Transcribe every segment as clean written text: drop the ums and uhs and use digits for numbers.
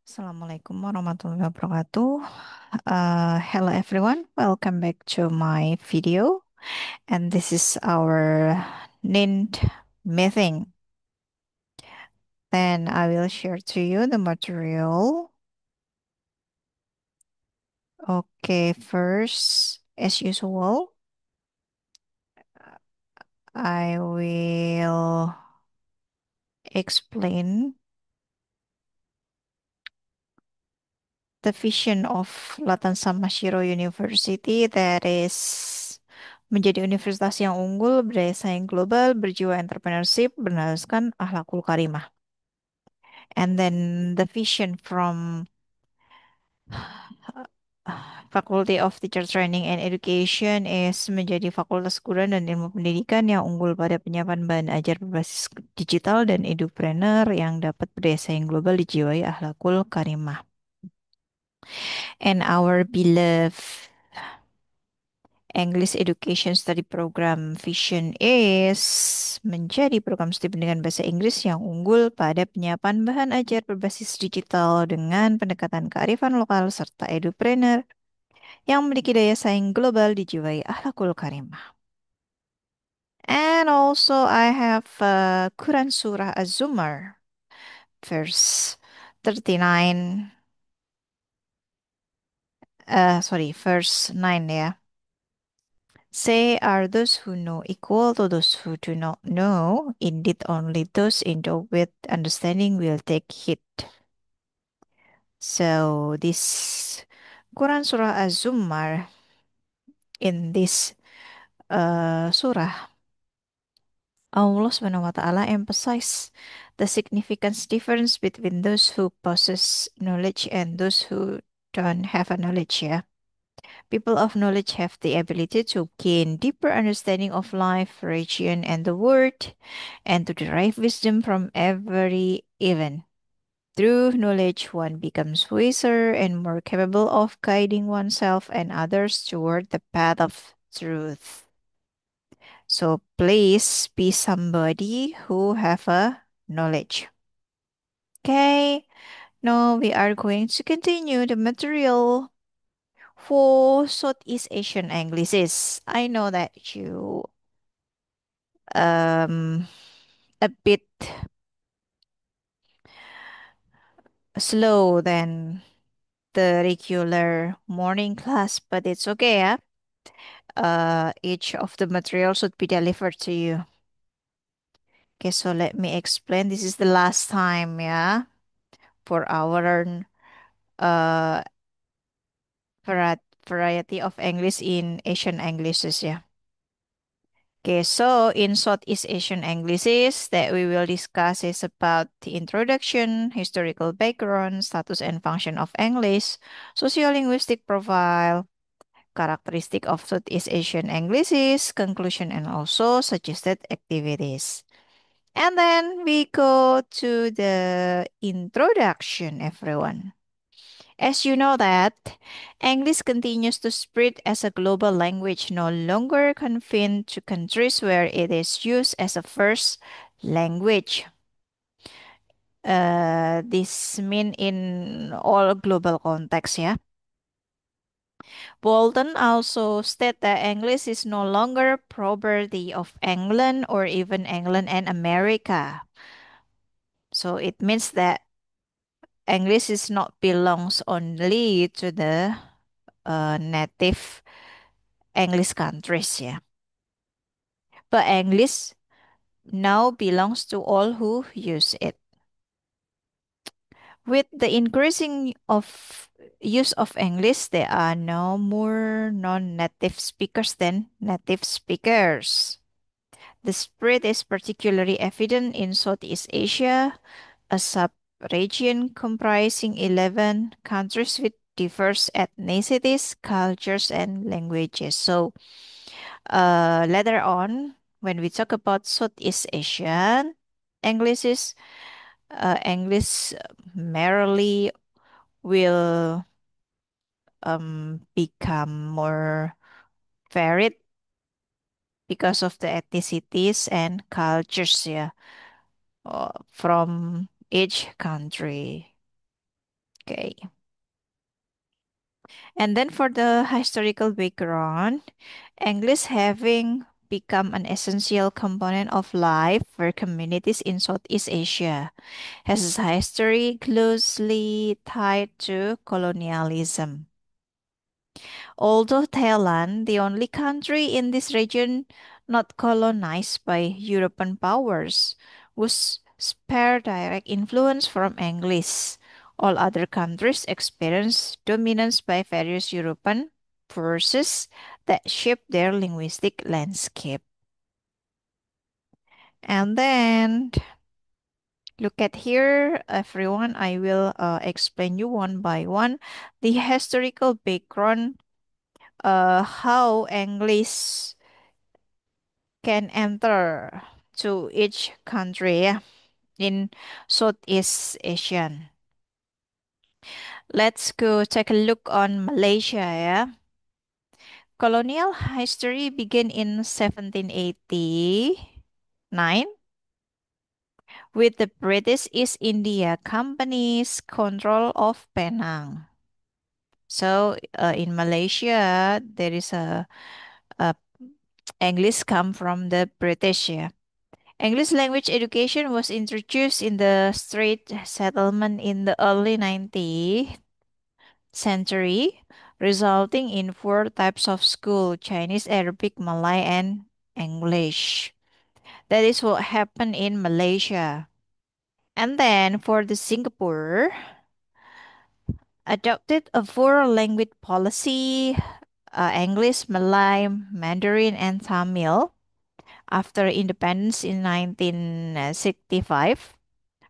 Assalamualaikum warahmatullahi wabarakatuh. Hello everyone, welcome back to my video. And this is our NINT meeting. Then I will share to you the material. Okay, first, as usual, I will explain the vision of Latan Samashiro University, that is menjadi universitas yang unggul, berdaya saing global, berjiwa entrepreneurship, berdasarkan akhlakul karimah. And then the vision from Faculty of Teacher Training and Education is menjadi fakultas guru dan ilmu pendidikan yang unggul pada penyiapan bahan ajar berbasis digital dan edupreneur yang dapat berdaya saing global dijiwai akhlakul karimah. And our beloved English Education Study Program Vision is menjadi program studi pendidikan bahasa Inggris yang unggul pada penyiapan bahan ajar berbasis digital dengan pendekatan kearifan lokal serta edupreneur yang memiliki daya saing global dijiwai akhlakul karimah. And also I have Quran Surah Az-Zumar verse 39 verse 9 ya. Say are those who know equal to those who do not know. Indeed, only those endowed with understanding will take heed. So this Quran Surah Az-Zumar, in this surah, Allah Subhanahu wa Ta'ala emphasize the significance difference between those who possess knowledge and those who don't have a knowledge, ya. People of knowledge have the ability to gain deeper understanding of life, religion, and the world, and to derive wisdom from every event. Through knowledge, one becomes wiser and more capable of guiding oneself and others toward the path of truth. So please be somebody who have a knowledge. Okay, now we are going to continue the material for Southeast Asian Anglicis. I know that you um a bit slow than the regular morning class, but it's okay, yeah. Each of the material should be delivered to you. Okay, so let me explain. This is the last time, yeah, for our uh variety of English in Asian Anglicis, yeah. Okay, so in Southeast Asian Anglicis that we will discuss is about the introduction, historical background, status and function of English, sociolinguistic profile, characteristic of Southeast Asian Anglicis, conclusion and also suggested activities. And then we go to the introduction, everyone. As you know that English continues to spread as a global language, no longer confined to countries where it is used as a first language. This mean in all global context, yeah. Bolton also state that English is no longer property of England or even England and America. So it means that English is not belongs only to the native English countries, yeah. But English now belongs to all who use it. With the increasing of use of English, there are now more non-native speakers than native speakers. The spread is particularly evident in Southeast Asia, a sub-region comprising 11 countries with diverse ethnicities, cultures, and languages. So, later on, when we talk about Southeast Asian, English is English merely will become more varied because of the ethnicities and cultures, yeah, from each country. Okay. And then for the historical background, English having become an essential component of life for communities in Southeast Asia has its history closely tied to colonialism. Although Thailand, the only country in this region not colonized by European powers, was spared direct influence from English. All other countries experienced dominance by various European forces that shaped their linguistic landscape. And then look at here, everyone. I will explain you one by one the historical background, how English can enter to each country, yeah, in Southeast Asian. Let's go take a look on Malaysia. Yeah. Colonial history began in 1789 with the British East India Company's control of Penang. So in Malaysia, there is a English come from the British. Yeah. English language education was introduced in the Strait settlement in the early 19th century, resulting in four types of school: Chinese, Arabic, Malay, and English. That is what happened in Malaysia. And then for the Singapore, adopted a four language policy: English, Malay, Mandarin, and Tamil after independence in 1965.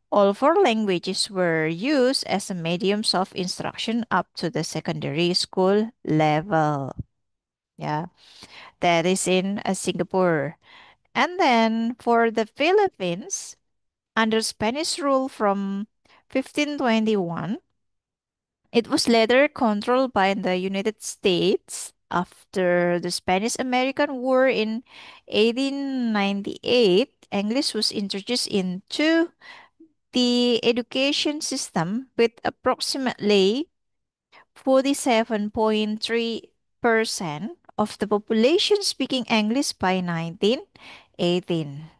All four languages were used as a mediums of instruction up to the secondary school level. Yeah, that is in Singapore. And then for the Philippines, under Spanish rule from 1521, it was later controlled by the United States after the Spanish American War in 1898. English was introduced into the education system with approximately 47.3% of the population speaking English by 1918.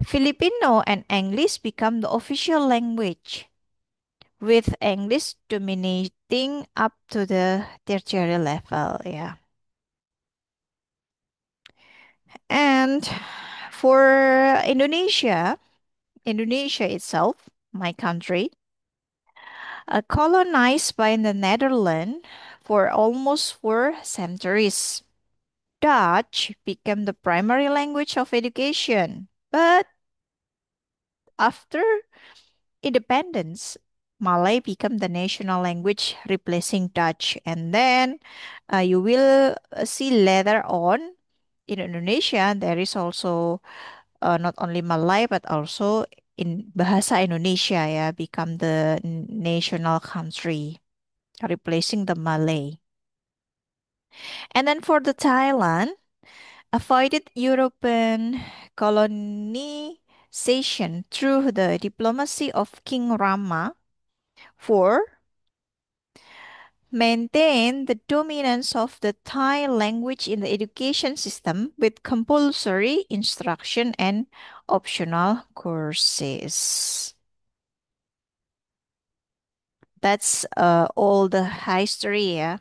Filipino and English become the official language, with English dominating up to the tertiary level. Yeah. And for Indonesia, Indonesia itself, my country, colonized by the Netherlands for almost 4 centuries. Dutch became the primary language of education, but after independence, Malay became the national language, replacing Dutch. And then you will see later on in Indonesia, there is also not only Malay but also in Bahasa Indonesia, yeah, become the national country, replacing the Malay. And then for the Thailand, avoided European colonization through the diplomacy of King Rama IV, maintained the dominance of the Thai language in the education system with compulsory instruction and optional courses. That's all the history, yeah,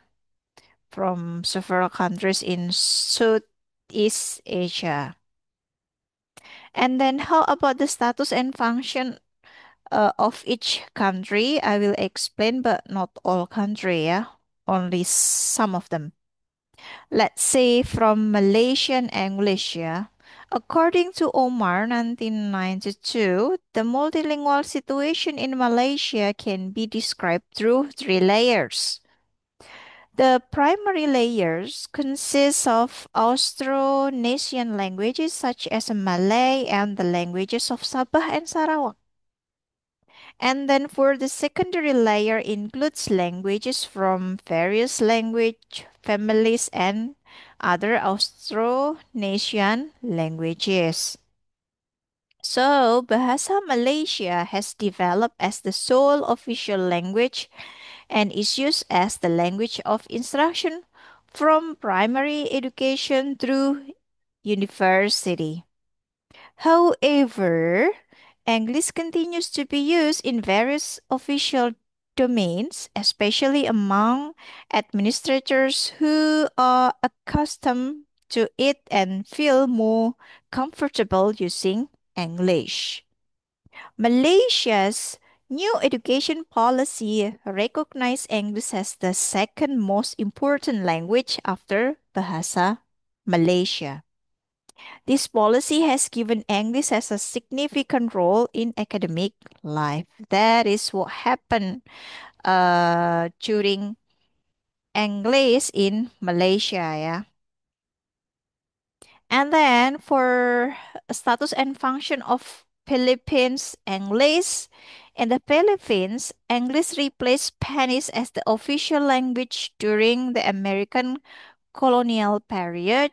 from several countries in Southeast Asia. And then how about the status and function of each country? I will explain, but not all country, yeah, only some of them. Let's say from Malaysian English, yeah. According to Omar 1992, the multilingual situation in Malaysia can be described through three layers. The primary layers consist of Austronesian languages such as Malay and the languages of Sabah and Sarawak. And then for the secondary layer includes languages from various language families and other Austronesian languages. So, Bahasa Malaysia has developed as the sole official language and is used as the language of instruction from primary education through university. However, English continues to be used in various official domains, especially among administrators who are accustomed to it and feel more comfortable using English. Malaysia's new education policy recognized English as the second most important language after Bahasa Malaysia. This policy has given English as a significant role in academic life. That is what happened during English in Malaysia, yeah. And then for status and function of Philippines English, in the Philippines, English replaced Spanish as the official language during the American colonial period.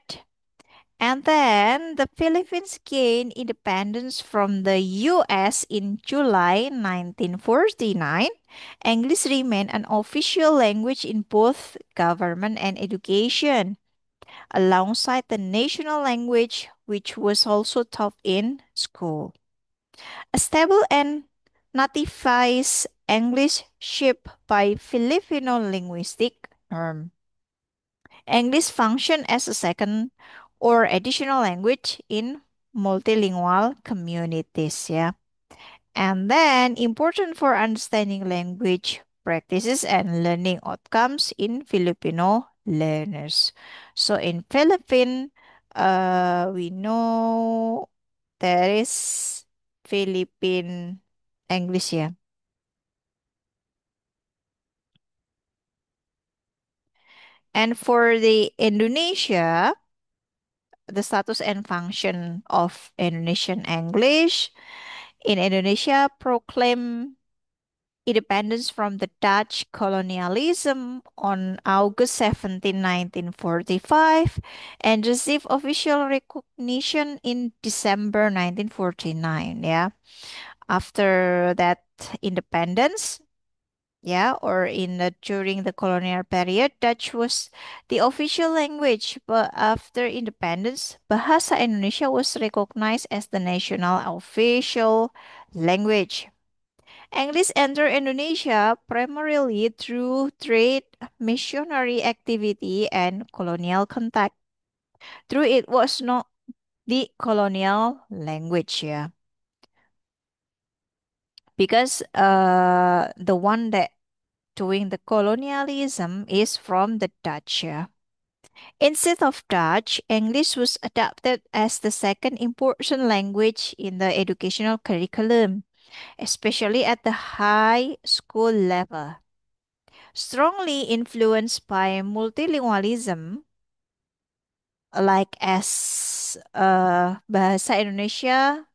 And then the Philippines gained independence from the US in July 1949. English remained an official language in both government and education, alongside the national language, which was also taught in school. A stable and nativize English shaped by Filipino linguistic norm. English function as a second or additional language in multilingual communities, yeah. And then important for understanding language practices and learning outcomes in Filipino learners. So in Philippine, we know there is Philippine English, yeah. And for the Indonesia, the status and function of Indonesian English. In Indonesia, proclaim independence from the Dutch colonialism on August 17, 1945, and received official recognition in December 1949. Yeah, after that independence, yeah, or in the during the colonial period, Dutch was the official language, but after independence, Bahasa Indonesia was recognized as the national official language. English entered Indonesia primarily through trade, missionary activity, and colonial contact. Through it was not the colonial language, yeah, because the one that doing the colonialism is from the Dutch. Yeah. Instead of Dutch, English was adopted as the second important language in the educational curriculum, especially at the high school level. Strongly influenced by multilingualism, like as Bahasa Indonesia,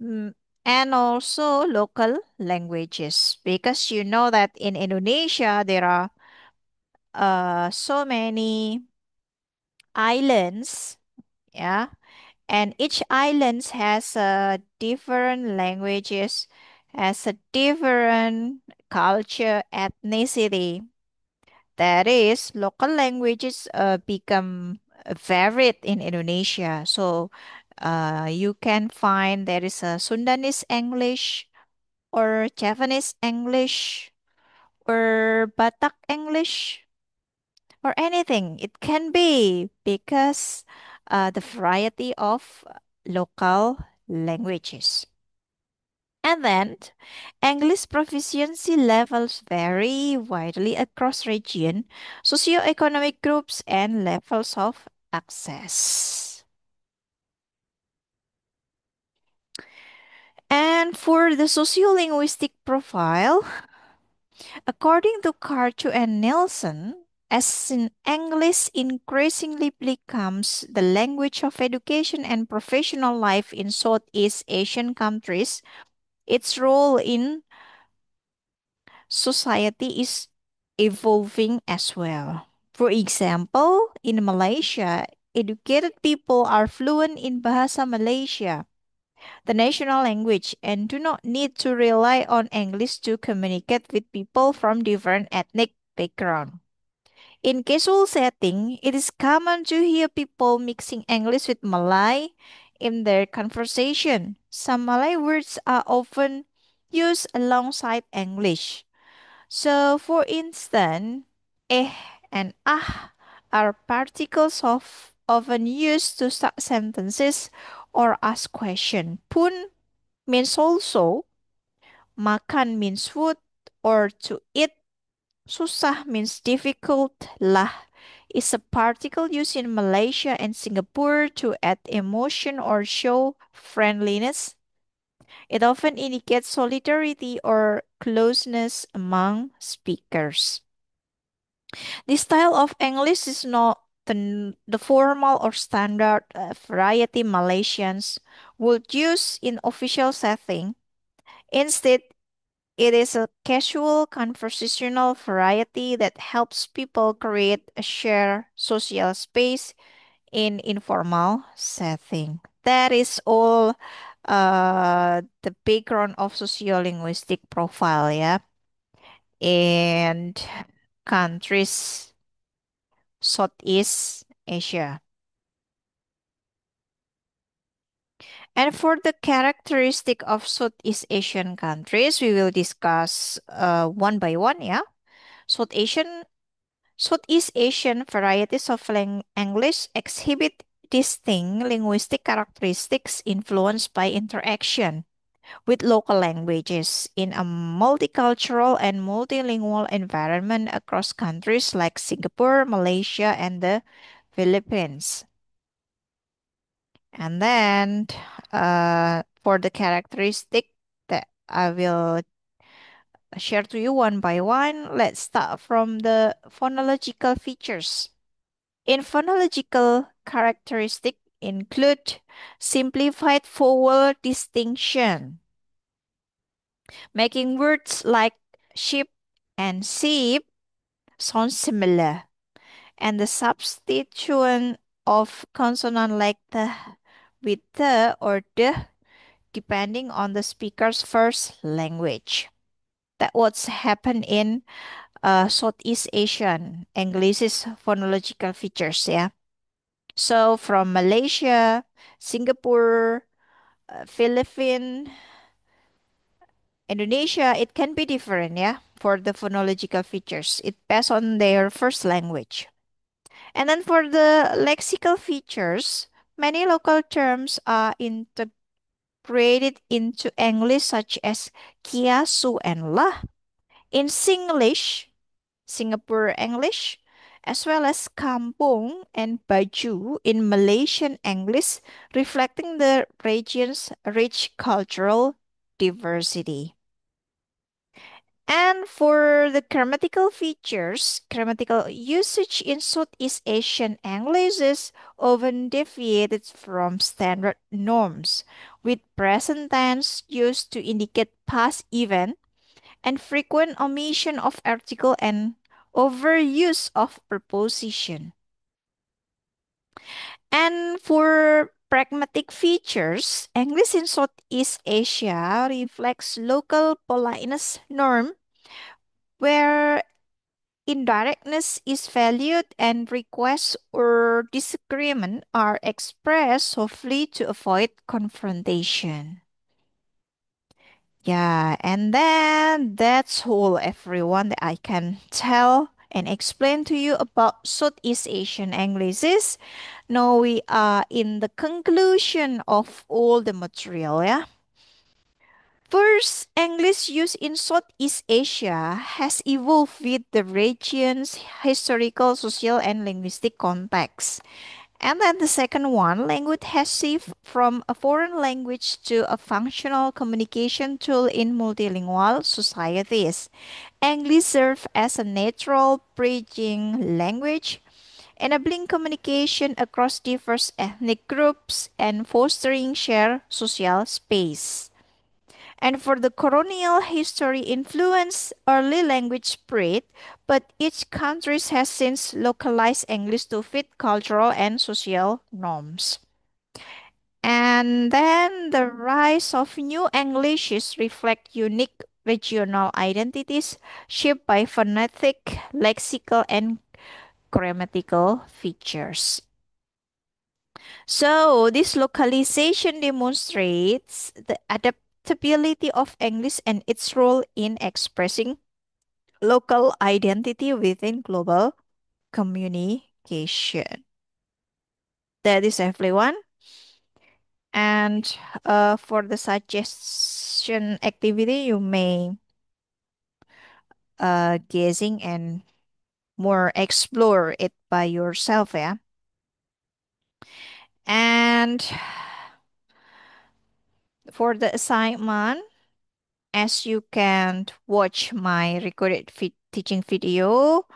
mm, and also local languages, because you know that in Indonesia there are so many islands, yeah, and each island has different languages, has a different culture, ethnicity. That is, local languages become varied in Indonesia. So you can find there is a Sundanese English or Javanese English or Batak English or anything. It can be because the variety of local languages. And then English proficiency levels vary widely across region, socioeconomic groups, and levels of access. And for the sociolinguistic profile, according to Cartu and Nelson, as in English increasingly becomes the language of education and professional life in Southeast Asian countries, its role in society is evolving as well. For example, in Malaysia, educated people are fluent in Bahasa Malaysia, the national language, and do not need to rely on English to communicate with people from different ethnic backgrounds. In casual setting, it is common to hear people mixing English with Malay in their conversation. Some Malay words are often used alongside English. So, for instance, eh and ah are particles of often used to start sentences or ask questions. Pun means also, makan means food or to eat. Susah means difficult. Lah is a particle used in Malaysia and Singapore to add emotion or show friendliness. It often indicates solidarity or closeness among speakers. This style of English is not the formal or standard variety Malaysians would use in official setting. Instead, it is a casual conversational variety that helps people create a shared social space in informal setting. That is all the background of sociolinguistic profile, yeah, and countries Southeast Asia. And for the characteristic of Southeast Asian countries, we will discuss one by one, yeah. South Asian Southeast Asian varieties of English exhibit distinct linguistic characteristics influenced by interaction with local languages in a multicultural and multilingual environment across countries like Singapore, Malaysia, and the Philippines. And then for the characteristic that I will share to you one by one, let's start from the phonological features. In phonological characteristic include simplified vowel distinction, making words like sheep and sheep sound similar, and the substitution of consonant like the with the or the depending on the speaker's first language. That what's happened in Southeast Asian English's phonological features, yeah. So from Malaysia, Singapore, Philippines, Indonesia, it can be different, yeah, for the phonological features. It based on their first language. And then for the lexical features, many local terms are integrated into English, such as kia, su, and lah. In Singlish, Singapore English, as well as kampung and baju in Malaysian English, reflecting the region's rich cultural diversity. And for the grammatical features, grammatical usage in Southeast Asian English is often deviated from standard norms, with present tense used to indicate past event and frequent omission of article and overuse of preposition. And for pragmatic features, English in Southeast Asia reflects local politeness norm where indirectness is valued and requests or disagreement are expressed softly to avoid confrontation. Yeah, and then that's all everyone that I can tell and explain to you about Southeast Asian Englishes. Now we are in the conclusion of all the material, yeah. First, English use in Southeast Asia has evolved with the region's historical, social, and linguistic context. And then the second one, language has shifted from a foreign language to a functional communication tool in multilingual societies. English serves as a natural bridging language, enabling communication across diverse ethnic groups and fostering shared social space. And for the colonial history influence, early language spread, but each country has since localized English to fit cultural and social norms. And then the rise of new Englishes reflect unique regional identities shaped by phonetic, lexical, and grammatical features. So, this localization demonstrates the adaptability of English and its role in expressing local identity within global communication. That is everyone. And for the suggestion activity, you may guessing and more explore it by yourself, yeah. And for the assignment, as you can watch my recorded teaching video,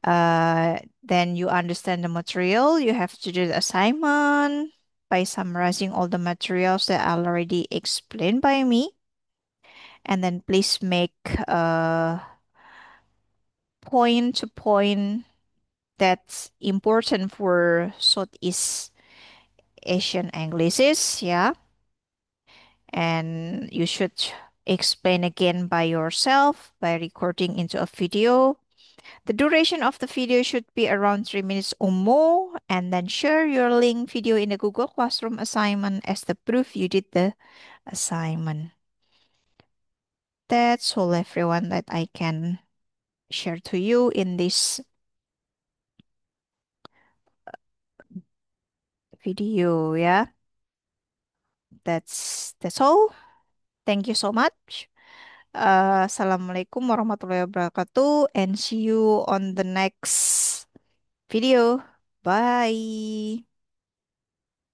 then you understand the material. You have to do the assignment by summarizing all the materials that are already explained by me. And then please make point to point that's important for Southeast Asian Anglicist, yeah. And you should explain again by yourself by recording into a video. The duration of the video should be around 3 minutes or more, and then share your link video in the Google Classroom assignment as the proof you did the assignment. That's all, everyone, that I can share to you in this video. Yeah, that's all. Thank you so much. Assalamualaikum warahmatullahi wabarakatuh, and see you on the next video. Bye.